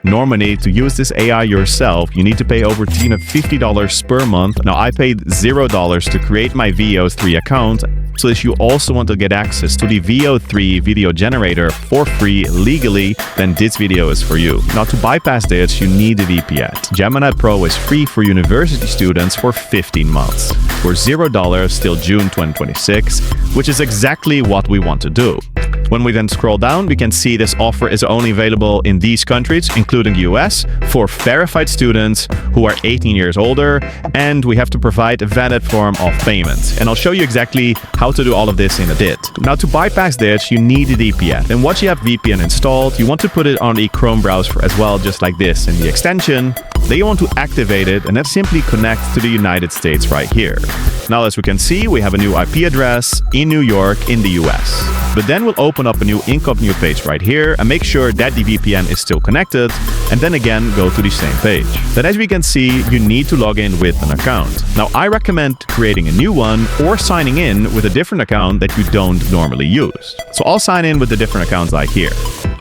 Normally, to use this AI yourself, you need to pay over $50 per month. Now, I paid $0 to create my VO3 account. So if you also want to get access to the VO3 video generator for free legally, then this video is for you. Now, to bypass this, you need a VPN. Gemini Pro is free for university students for 15 months, for $0 till June 2026, which is exactly what we want to do. When we then scroll down, we can see this offer is only available in these countries, including the US, for verified students who are 18 years older, and we have to provide a valid form of payment. And I'll show you exactly how to do all of this in a bit. Now, to bypass this, you need a VPN. And once you have VPN installed, you want to put it on the Chrome browser as well, just like this in the extension. Then you want to activate it, and that simply connects to the United States right here. Now, as we can see, we have a new IP address in New York in the US. But then we'll open up a new incognito page right here and make sure that the VPN is still connected, and then again go to the same page. Then as we can see, you need to log in with an account. Now, I recommend creating a new one or signing in with a different account that you don't normally use. So I'll sign in with the different accounts like here.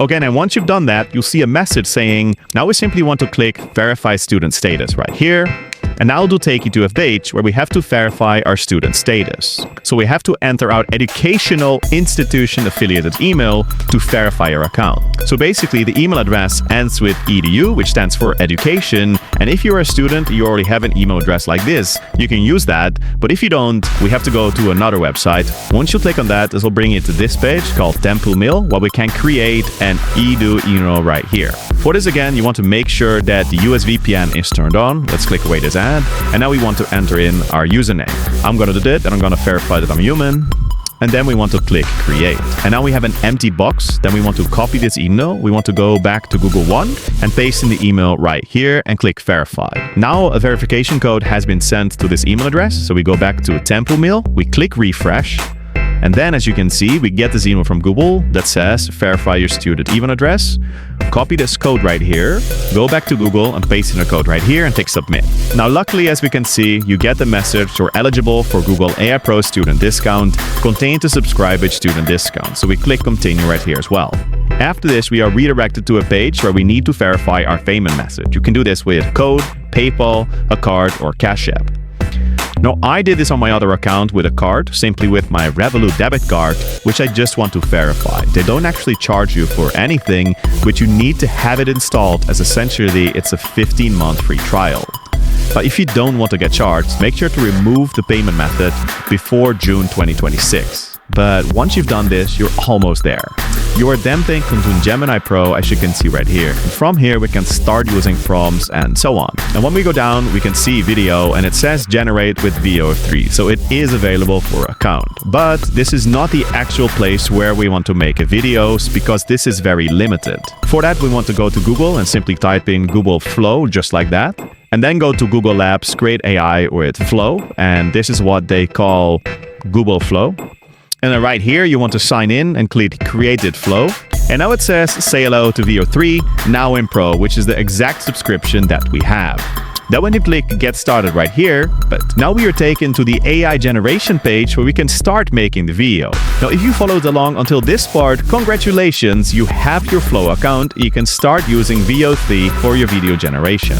Okay, and once you've done that, you'll see a message saying, now we simply want to click Verify Student Status right here. And now it'll take you to a page where we have to verify our student status. So we have to enter our educational institution affiliated email to verify our account. So basically the email address ends with edu, which stands for education. And if you're a student, you already have an email address like this, you can use that. But if you don't, we have to go to another website. Once you click on that, this will bring you to this page called Temple Mail, where we can create an edu email right here. For this, again, you want to make sure that the US VPN is turned on. Let's click away this ad. And now we want to enter in our username. I'm going to do that, and I'm going to verify that I'm human. And then we want to click create. And now we have an empty box. Then we want to copy this email. We want to go back to Google One and paste in the email right here and click verify. Now a verification code has been sent to this email address. So we go back to Temple Mail. We click refresh. And then, as you can see, we get this email from Google that says, verify your student email address. Copy this code right here, go back to Google and paste in the code right here and click submit. Now, luckily, as we can see, you get the message you're eligible for Google AI Pro student discount, continue to subscribe with student discount. So we click continue right here as well. After this, we are redirected to a page where we need to verify our payment method. You can do this with code, PayPal, a card, or Cash App. Now, I did this on my other account with a card, simply with my Revolut debit card, which I just want to verify. They don't actually charge you for anything, but you need to have it installed, as essentially it's a 15-month free trial. But if you don't want to get charged, make sure to remove the payment method before June 2026. But once you've done this, you're almost there. You are then taken to Gemini Pro, as you can see right here. And from here, we can start using prompts and so on. And when we go down, we can see video, and it says generate with VO3. So it is available for account. But this is not the actual place where we want to make a videos, because this is very limited. For that, we want to go to Google and simply type in Google Flow, just like that. And then go to Google Labs, create AI with Flow. And this is what they call Google Flow. And then right here, you want to sign in and click Created Flow. And now it says, say hello to VO3, now in Pro, which is the exact subscription that we have. Then when you click Get Started right here, but now we are taken to the AI generation page where we can start making the video. Now, if you followed along until this part, congratulations, you have your Flow account. You can start using VO3 for your video generation.